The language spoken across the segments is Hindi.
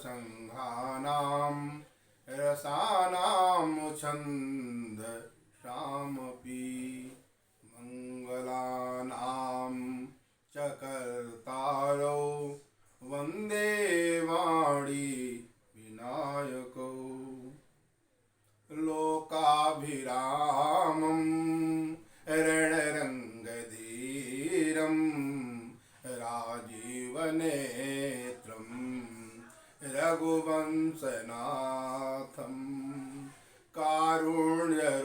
संघानां रसानां छंद शामपि मंगलानां च कर्तारौ वन्दे वाणी विनायकौ लोकाभिरामं रणरङ्गधीरं राजीवनेत्रं रघुवंशनाथं कारुण्यरूपं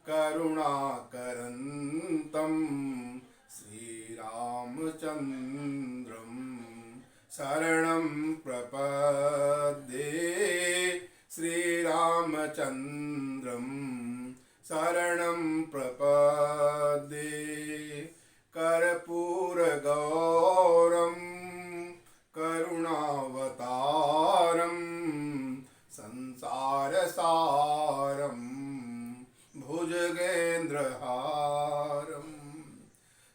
करुणाकरन्तं श्रीरामचन्द्रं शरणं प्रपद्ये श्रीरामचन्द्रं शरणं प्रपद्ये कर्पूरगौरं करुणावतारं संसारसारं भुजगेन्द्रहारं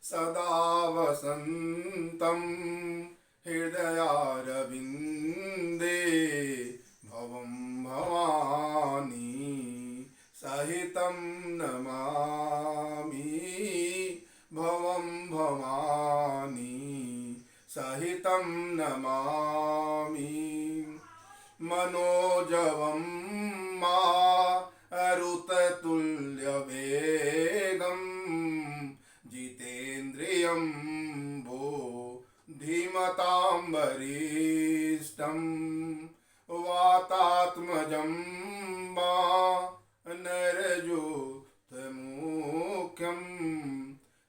सदा वसन्तं हृदयारविन्दे भवं भवानी सहितं नमामि भवं भवानी सहितं नमामि मनोजवं मारुततुल्यवेगं जितेन्द्रियं धीमतां वरिष्ठं वातात्मजं वानरयूथमुख्यं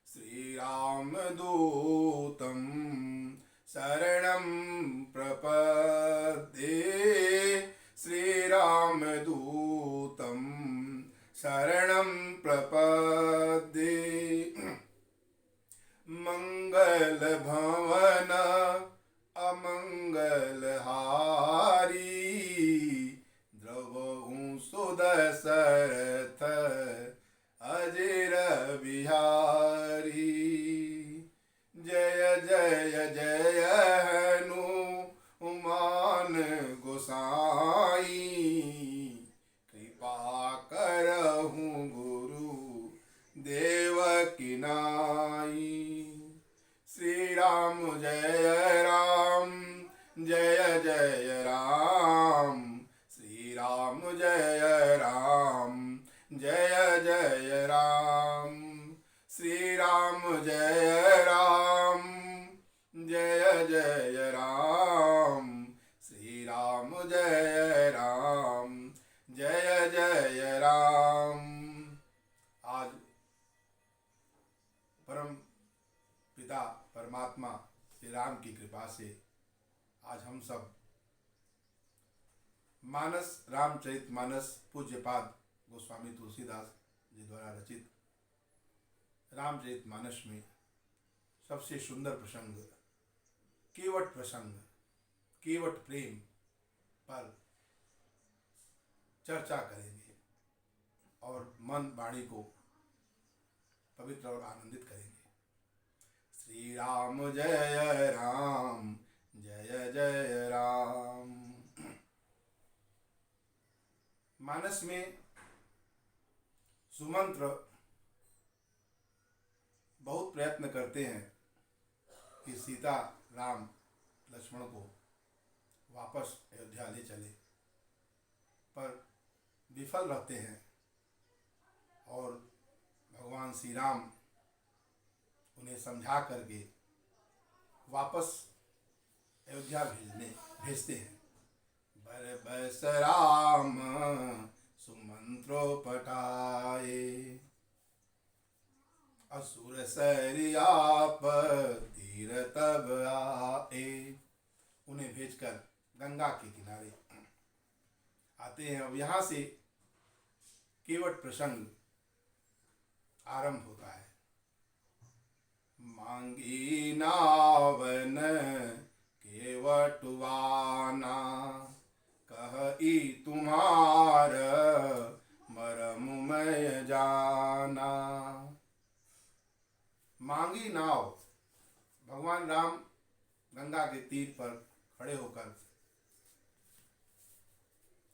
श्रीरामदूतं शरणं प्रपद्ये श्रीरामदूतं शरणं प्रपद्ये मंगलभवन अमंगलहारी द्रवहूँ सुदशरथ अजिर बिहारी जय जय जय हनुमान गोसाई कृपा करहूँ गुरु देवकी नाई श्री राम जय राम जय जय राम श्री राम जय राम जय जय राम श्री राम जय राम जय जय राम श्री राम जय राम जय जय राम। आज परम पिता परमात्मा श्री राम की कृपा से आज हम सब मानस रामचरितमानस पूज्यपाद गोस्वामी तुलसीदास जी द्वारा रचित रामचरितमानस में सबसे सुंदर प्रसंग केवट प्रेम पर चर्चा करेंगे और मन वाणी को पवित्र और आनंदित करेंगे। श्री राम जय राम जय जय राम। मानस में सुमंत्र बहुत प्रयत्न करते हैं कि सीता राम लक्ष्मण को वापस अयोध्या ले चले, पर विफल रहते हैं और भगवान श्री राम उन्हें समझा करके वापस अयोध्या भेजते हैं। बरबस राम सुमंत्रो पठाए असुर सरियाप तीर तब आए। उन्हें भेजकर गंगा के किनारे आते हैं। अब यहाँ से केवट प्रसंग आरंभ होता है। मांगी नावन केवटवाना कही तुम्हार मरम मैं जाना। मांगी नाव, भगवान राम गंगा के तीर पर खड़े होकर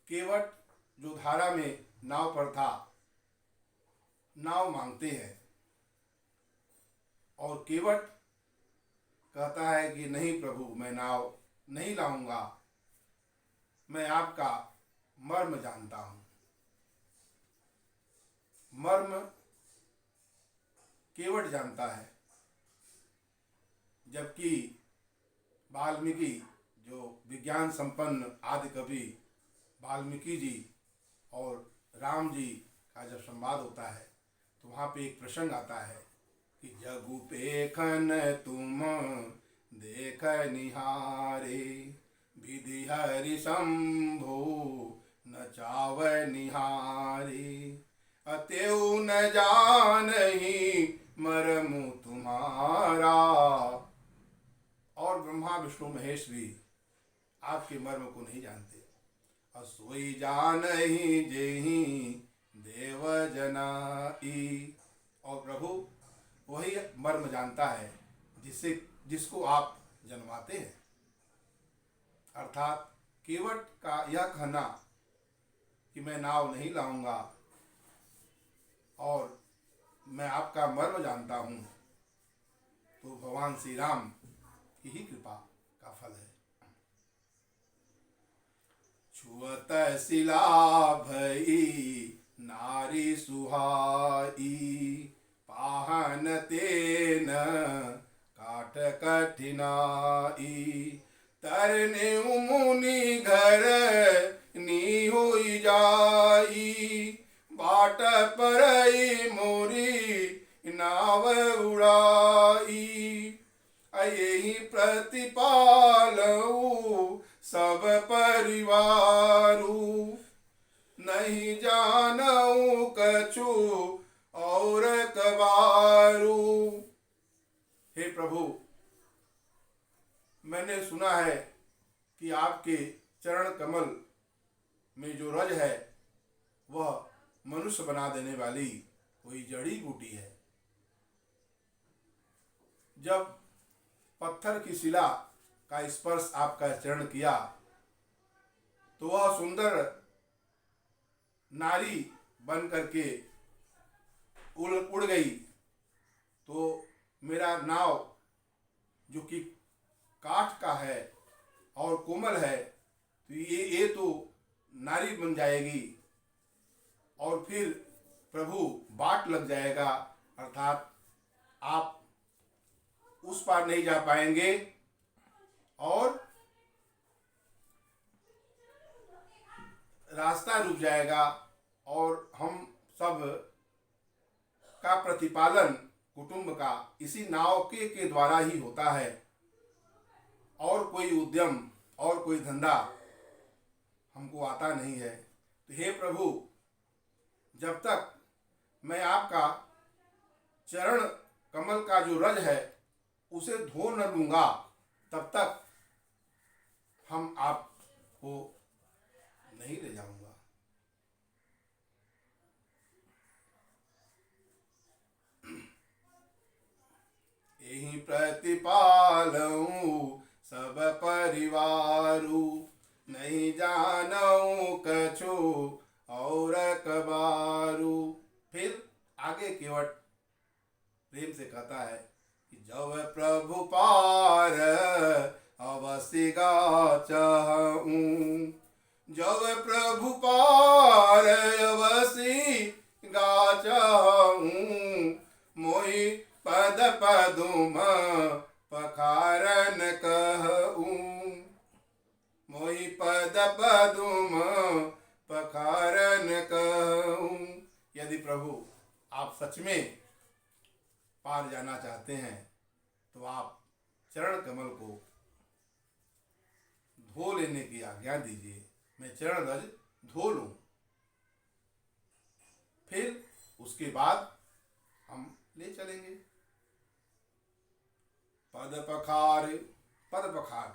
केवट जो धारा में नाव पर था, नाव मांगते हैं और केवट कहता है कि नहीं प्रभु, मैं नाव नहीं लाऊंगा, मैं आपका मर्म जानता हूं। मर्म केवट जानता है, जबकि वाल्मीकि जो विज्ञान संपन्न आदि कवि वाल्मीकि जी और राम जी का जब संवाद होता है तो वहाँ पे एक प्रसंग आता है कि जगु पेखन तुम देख निहारे, विधि हरि शंभु न चाव निहारे, अतेउ न जानहि मरमु तुम्हारा। और ब्रह्मा विष्णु महेश भी आपके मर्म को नहीं जानते। असोई जानहि जेहि देव जनाई, और प्रभु वही मर्म जानता है जिसको आप जन्माते हैं। अर्थात केवट का यह कहना कि मैं नाव नहीं लाऊंगा और मैं आपका मर्म जानता हूँ, तो भगवान श्री राम की ही कृपा का फल है। छुअत शिला भई नारी सुहाई, पाहन तेन काट कठिनाई, तरने मुनि घर नी होई जाई, बाट परई मोरी नाव उड़ाई, यही प्रतिपालऊ सब परिवारू, नहीं जानऊ कछु और कबारू। हे प्रभु, मैंने सुना है कि आपके चरण कमल में जो रज है वह मनुष्य बना देने वाली कोई जड़ी बूटी है। जब पत्थर की शिला का स्पर्श आपका चरण किया तो वह सुंदर नारी बन करके उड़ गई। तो मेरा नाव जो कि काठ का है और कोमल है, तो ये तो नारी बन जाएगी और फिर प्रभु बाट लग जाएगा, अर्थात आप उस पार नहीं जा पाएंगे और रास्ता रुक जाएगा और हम सब का प्रतिपालन कुटुंब का इसी नाव के द्वारा ही होता है और कोई उद्यम और कोई धंधा हमको आता नहीं है। तो हे प्रभु, जब तक मैं आपका चरण कमल का जो रज है उसे धो न लूंगा, तब तक हम आपको नहीं ले जाऊंगा। यही प्रतिपालऊं सब परिवारू, नहीं जानऊं कछु और कबारू। फिर आगे केवट प्रेम से कहता है कि जब प्रभु पार अवश्य गाचहूं, जब प्रभु पार अवश्य गाचहूं, मोहि पद पदुम पखारन कहूं, मोहि पद पदुम पखारन कहूं। यदि प्रभु आप सच में पार जाना चाहते हैं तो आप चरण कमल को धो लेने की आज्ञा दीजिए, मैं चरण रज धो लूं, फिर उसके बाद हम ले चलेंगे। पद पखार, पद पखार,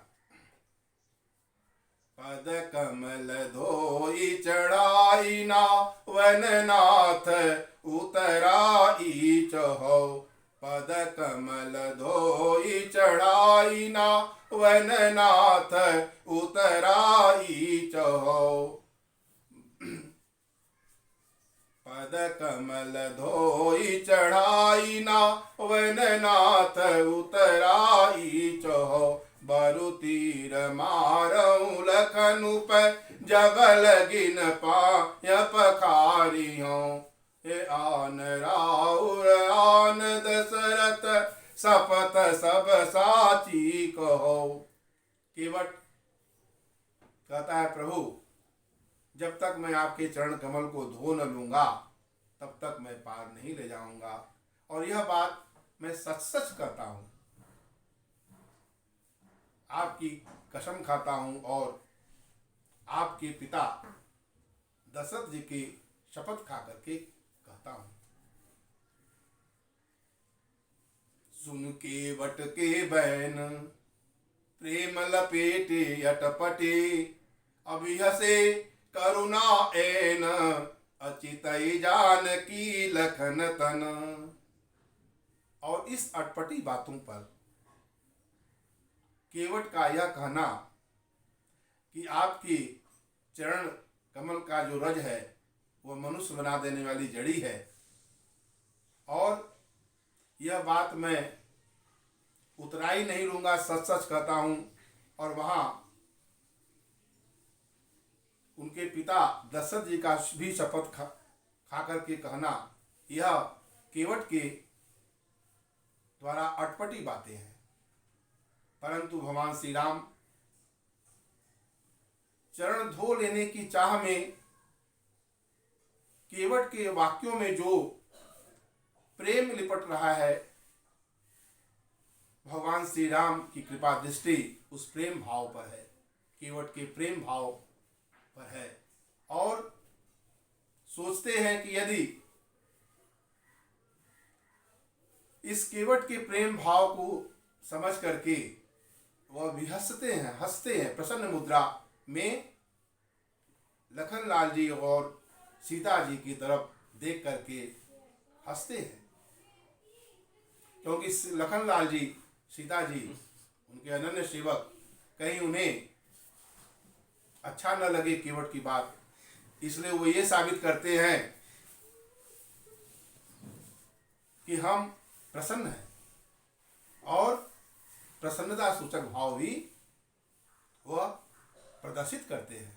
पद कमल धोई चढ़ाई ना वननाथ उतराई चहो, पद कमल धोई चढ़ाई ना वन नाथ उतराई चहो। पद कमल धोई चढ़ाई ना वन नाथ उतराई चहो। बरु तीर मारऊ लखनु पर जब लगिन पाय पखारियो। हे आन राउर आन दशरथ सपत सब साची कहो। केवट कहता है प्रभु जब तक मैं आपके चरण कमल को धो न लूंगा तब तक मैं पार नहीं ले जाऊंगा। और यह बात मैं सच सच कहता हूं, आपकी कसम खाता हूं और आपके पिता दशरथ जी की शपथ खा करके कहता हूं। सुन के वट के बैन प्रेम लपेटे अटपटे। अभी हसे करुणा एन अचितई जान की लखन तन। और इस अटपटी बातों पर केवट का यह कहना कि आपकी चरण कमल का जो रज है वह मनुष्य बना देने वाली जड़ी है, और यह बात मैं उतराई नहीं लूंगा, सच सच कहता हूं। और वहां उनके पिता दशरथ जी का भी शपथ खा करके कहना, यह केवट के द्वारा अटपटी बातें हैं। परंतु भगवान श्री राम चरण धो लेने की चाह में केवट के वाक्यों में जो प्रेम लिपट रहा है, भगवान श्री राम की कृपा दृष्टि उस प्रेम भाव पर है, केवट के प्रेम भाव पर है। और सोचते हैं कि यदि इस केवट के प्रेम भाव को समझ करके वह भी हंसते हैं प्रसन्न मुद्रा में लखन लाल जी और सीता जी की तरफ देख करके हंसते हैं, क्योंकि लखन लाल जी सीता जी उनके अनन्य सेवक, कहीं उन्हें अच्छा न लगे केवट की बात, इसलिए वो ये साबित करते हैं कि हम प्रसन्न हैं और प्रसन्नता सूचक भाव भी वह प्रदर्शित करते हैं।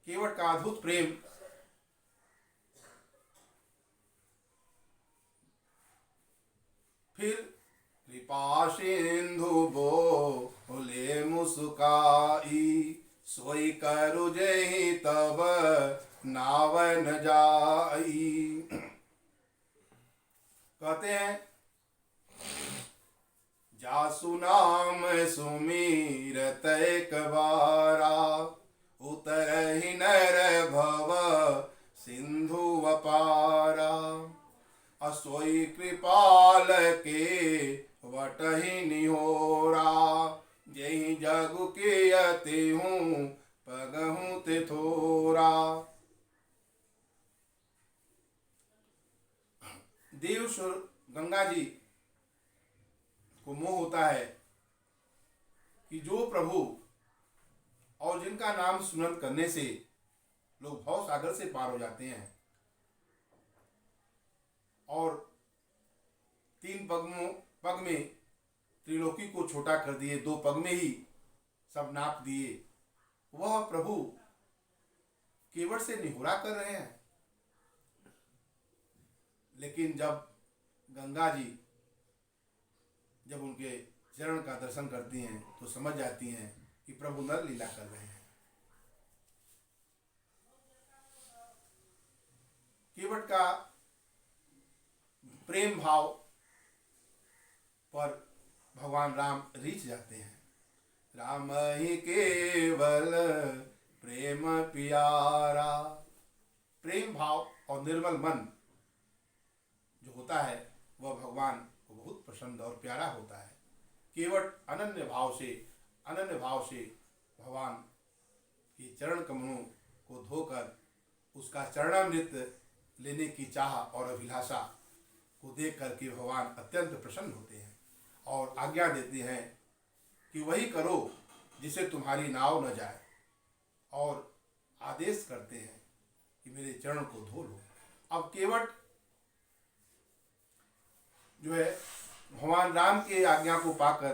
केवट का अद्भुत प्रेम फिर कृपा सिंधु बोले मुस्काई। सोई करु जहि तब नावन जाई। कहते हैं जासु नाम सुमीरत एक बारा। उतरहि नर भव सिंधु अपारा। असोई कृपाल के वटहि निहोरा। जहि जगु के अति हूँ पगहूँ ते थोरा। देव गंगा जी को मोह होता है कि जो प्रभु और जिनका नाम सुमरन करने से लोग भव सागर से पार हो जाते हैं, और 3 पग में त्रिलोकी को छोटा कर दिए, 2 पग में ही सब नाप दिए, वह प्रभु केवट से निहुरा कर रहे हैं। लेकिन जब गंगा जी जब उनके चरण का दर्शन करती हैं तो समझ जाती हैं कि प्रभु नर लीला कर रहे हैं। केवट का प्रेम भाव पर भगवान राम रीझ जाते हैं। राम ही केवल प्रेम प्यारा। प्रेम भाव और निर्मल मन जो होता है वह भगवान को बहुत पसंद और प्यारा होता है। केवट अनन्य भाव से भगवान के चरण कमलों को धोकर उसका चरणामृत लेने की चाह और अभिलाषा को देख करके भगवान अत्यंत प्रसन्न होते हैं और आज्ञा देते हैं कि वही करो जिसे तुम्हारी नाव न जाए, और आदेश करते हैं कि मेरे चरण को धो लो। अब केवट जो है भगवान राम की आज्ञा को पाकर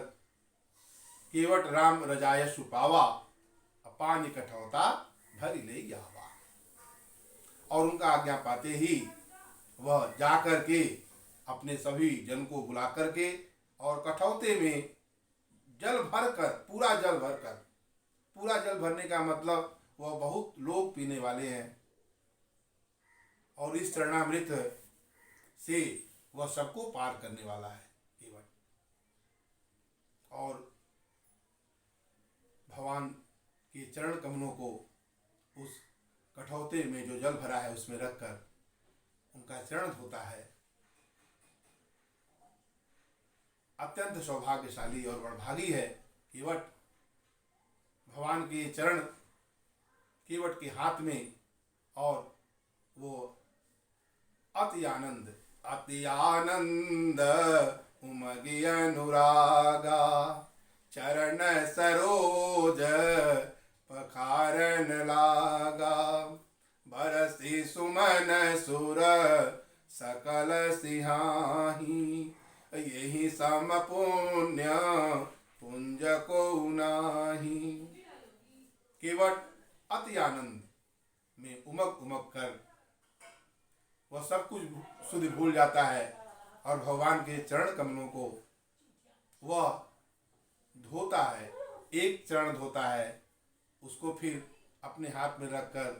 केवट राम रजायसु पावा, पानी कठौता भरी ले जावा, और उनका आज्ञा पाते ही वह जा करके अपने सभी जन को बुला करके और कठौते में जल भर कर, पूरा जल भर कर, पूरा जल भरने का मतलब वह बहुत लोग पीने वाले हैं, और इस चरणामृत से वह सबको पार करने वाला है केवट। और भगवान के चरण कमलों को उस कठौते में जो जल भरा है उसमें रखकर उनका चरण धोता है। अत्यंत सौभाग्यशाली और बड़भागी है केवट। भगवान के चरण केवट के हाथ में, और वो अति आनंद उमगी अनुरागा, चरण सरोज पखारन लागा, बरसी सुमन सुर सकल सिहाही, यही सम पुण्य पुंज को नाही। केवट अति आनंद में उमग उमग कर वह सब कुछ सुधि भूल जाता है और भगवान के चरण कमलों को वह धोता है। एक चरण धोता है, उसको फिर अपने हाथ में रखकर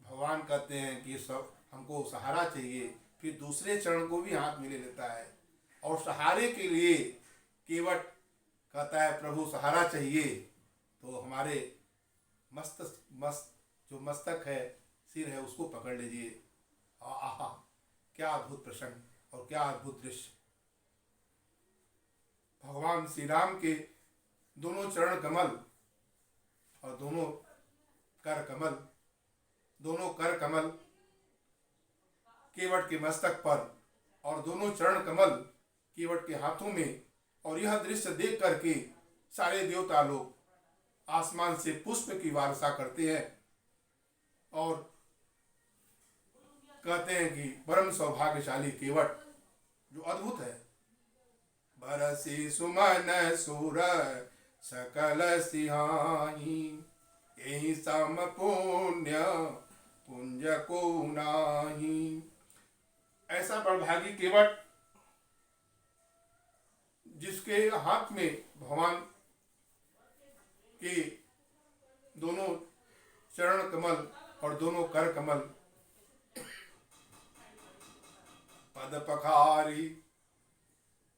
भगवान कहते हैं कि सब हमको सहारा चाहिए, फिर दूसरे चरण को भी हाथ में ले लेता है और सहारे के लिए केवट कहता है प्रभु सहारा चाहिए, तो हमारे जो मस्तक है, सिर है, उसको पकड़ लीजिए। आहा, क्या अद्भुत प्रसंग और क्या अद्भुत दृश्य। भगवान श्री राम के दोनों चरण कमल और दोनों कर कमल केवट के मस्तक पर और दोनों चरण कमल केवट के हाथों में, और यह दृश्य देख करके सारे देवता लोग आसमान से पुष्प की वर्षा करते हैं और कहते हैं कि परम सौभाग्यशाली केवट जो अद्भुत है। बरसी सुमन सुर सकल सिहाही, यही सम पुण्य पुंज को नाही। ऐसा बड़भागी केवट जिसके हाथ में भगवान के दोनों चरण कमल और दोनों कर कमल, पद पखारी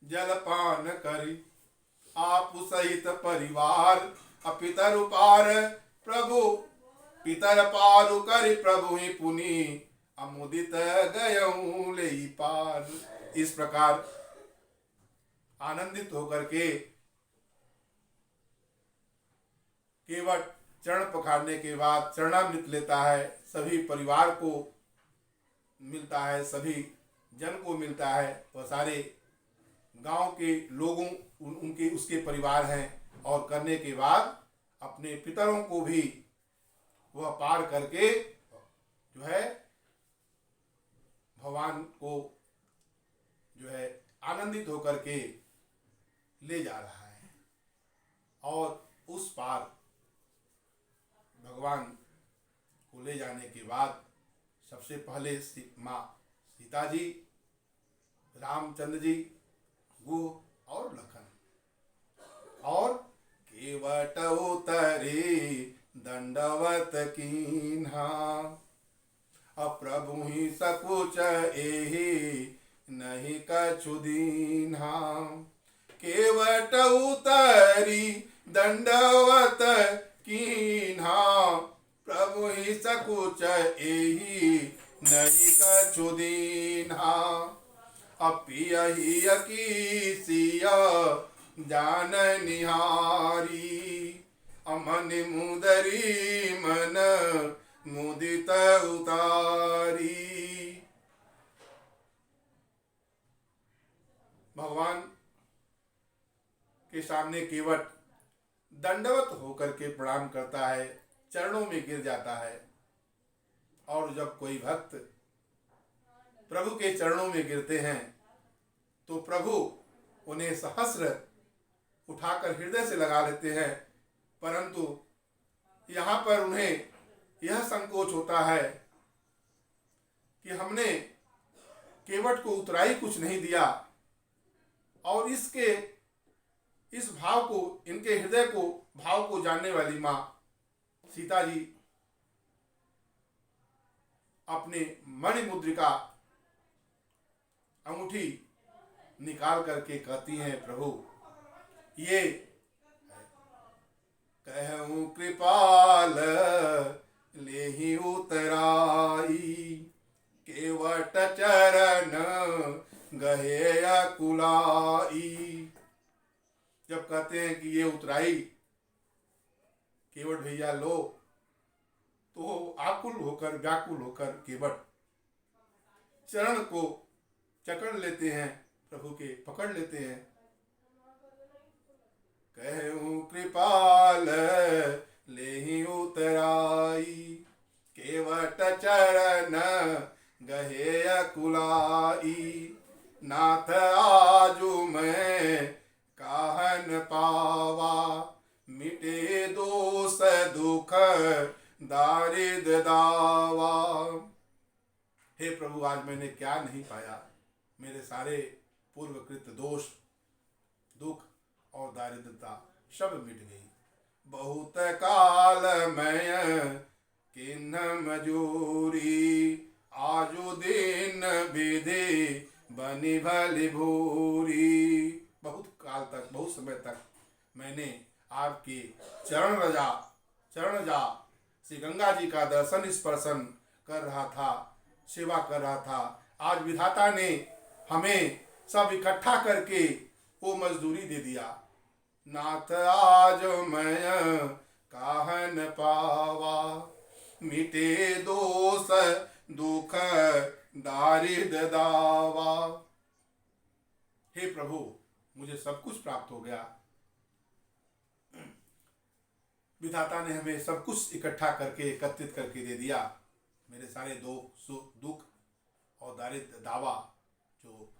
जलपान करी, आप सहित परिवार अपितर पार, प्रभु पितर पारु करि प्रभु ही पुनि, अमुदित गयऊं ले पार। इस प्रकार आनंदित होकर के केवट चरण पखारने के बाद चरणामृत लेता है, सभी परिवार को मिलता है, सभी जन को मिलता है। वह सारे गांव के लोगों उनके उसके परिवार हैं, और करने के बाद अपने पितरों को भी वह पार करके जो है भगवान को जो है आनंदित होकर के ले जा रहा है। और उस पार भगवान को ले जाने के बाद सबसे पहले माँ सीता जी, रामचंद्र जी, गुह और लखन, और केवट उतरे दंडवत कीन्हा, प्रभु ही सकुच एहि नहीं कछु दीन्हा। केवट उतरी दंडवत कीन्हा, प्रभु ही सकुच एहि नहीं कछु दीन्हा। अपियहि अकीसिया जान निहारी, अमन मुदरी मन मुदित उतारी। भगवान के सामने केवट दंडवत होकर के प्रणाम करता है, चरणों में गिर जाता है। और जब कोई भक्त प्रभु के चरणों में गिरते हैं तो प्रभु उन्हें सहस्र उठाकर हृदय से लगा लेते हैं, परंतु यहाँ पर उन्हें यह संकोच होता है कि हमने केवट को उतराई कुछ नहीं दिया, और इस भाव को, इनके हृदय को, भाव को जानने वाली माँ सीता जी अपने मणि मुद्रिका अंगूठी निकाल करके कहती हैं, प्रभु ये कहूँ कृपाल लेहि उतराई, केवट चरण गहे अकुलाई। जब कहते हैं कि ये उतराई केवट भैया लो, तो आकुल होकर, व्याकुल होकर केवट चरण को चकड़ लेते हैं, प्रभु के पकड़ लेते हैं। कहूँ कृपाल लेहि उतराई, केवट चरण गहे अकुलाई। नाथ आजु मैं कहन पावा, मिटे दोष दुख दारिद्र दावा। हे प्रभु, आज मैंने क्या नहीं पाया, मेरे सारे पूर्वकृत दोष, दुख और दारिद्रता सब मिट गई। बहुत काल मैं किन्ह मजूरी, आजु दिन विधि बनी भली भूरी। बहुत काल तक, बहुत समय तक मैंने आपके चरण जा श्री गंगा जी का दर्शन स्पर्शन कर रहा था, सेवा कर रहा था। आज विधाता ने हमें सब इकट्ठा करके वो मजदूरी दे दिया। नाथ आज मैं कहन पावा, मिटे दोष दुख दारिद्र दावा। हे प्रभु, मुझे सब कुछ प्राप्त हो गया। विधाता ने हमें सब कुछ इकट्ठा करके, एकत्रित करके दे दिया। मेरे सारे दुख और दारिद्र दावा जो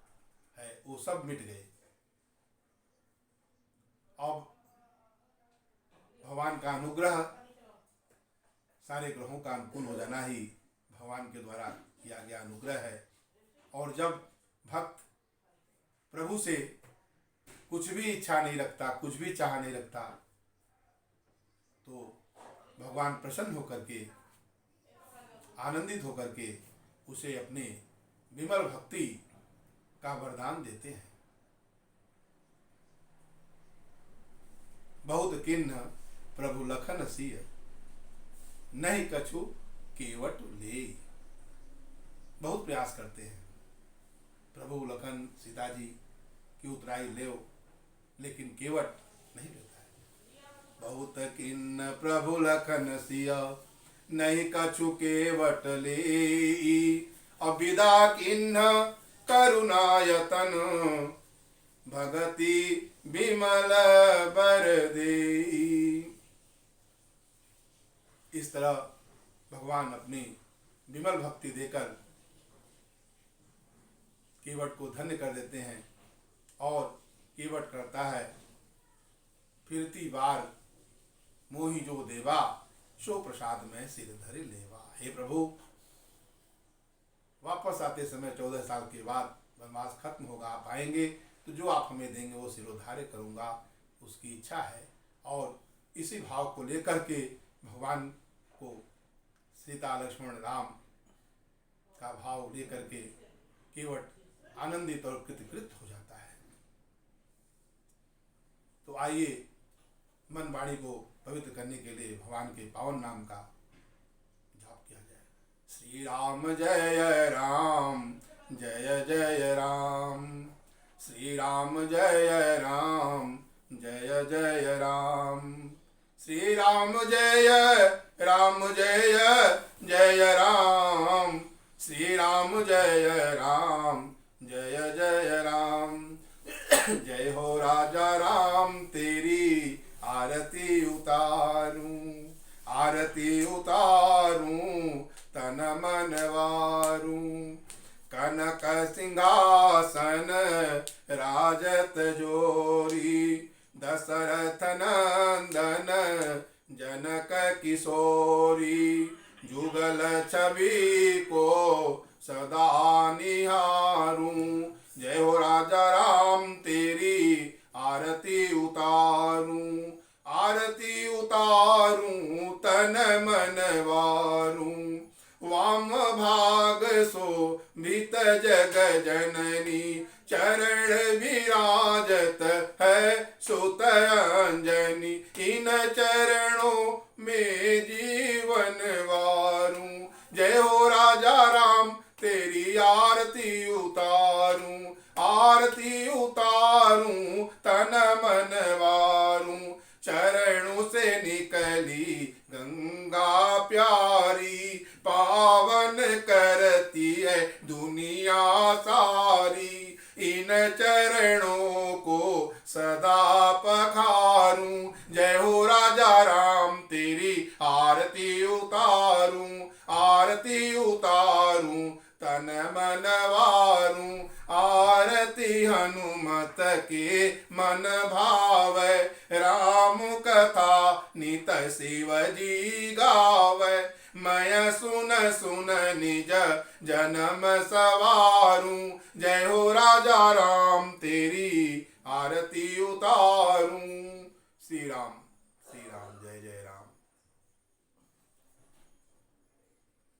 है वो सब मिट गए। अब भगवान का अनुग्रह, सारे ग्रहों का अनुकूल हो जाना ही भगवान के द्वारा किया गया अनुग्रह है। और जब भक्त प्रभु से कुछ भी इच्छा नहीं रखता, कुछ भी चाह नहीं रखता, तो भगवान प्रसन्न होकर के, आनंदित होकर के उसे अपने विमल भक्ति का वरदान देते हैं। बहुत किन्ह प्रभु लखन सिय, नहीं कछु केवट ले। बहुत प्रयास करते हैं प्रभु लखन सीता जी की उतराई ले, लेकिन केवट नहीं लेता है। बहुत किन्ह प्रभु लखन सिय, नहीं कछु केवट ले। अविदा किन्ह करुणायतन, भगति विमल बर देई। इस तरह भगवान अपनी विमल भक्ति देकर केवट को धन्य कर देते हैं। और केवट करता है, फिरती बार मोहि जो देवा, सो प्रसाद में सिर धरि लेवा। हे प्रभु, वापस आते समय 14 साल के बाद वनवास खत्म होगा, आप आएंगे तो जो आप हमें देंगे वो सिरोधार्य करूंगा, उसकी इच्छा है। और इसी भाव को लेकर के भगवान को सीता लक्ष्मण राम का भाव लेकर के केवट आनंदित और कृतकृत हो जाता है। तो आइए मन वाणी को पवित्र करने के लिए भगवान के पावन नाम का जाप किया जाए। श्री राम जय राम, जय जय राम। श्री राम जय राम, जय जय राम। श्री राम जय राम, जय जय राम। श्री राम जय राम, जय जय राम। राजा राम तेरी आरती उतारूं, आरती उतारूं तन मन वारूं। कनक सिंहासन राजत जोरी, दशरथ नंदन जनक किशोरी। जुगल छवि को सदा निहारूं, जय हो राजा राम तेरी आरती उतारूं, आरती उतारूं तन मन वारूं। वाम भाग शोभित जग जननी, चरण विराजत है सुत अंजनी। इन चरणों में जीवन वारूं, जय हो राजा राम तेरी आरती उतारूं, आरती उतारूं तन मन वारूं। चरणों से निकली गंगा प्यारी, पावन करती है दुनिया सारी। इन चरणों को सदा पखारूं, जय हो राजा राम तेरी आरती उतारूं, आरती उतारूं तन मन वारूं। आरती हनुमत के मन भावै, राम कथा नित शिव जी गावै। मैं सुन सुन निज जन्म सवारूं, जय हो राजा राम तेरी आरती उतारूं। श्री राम।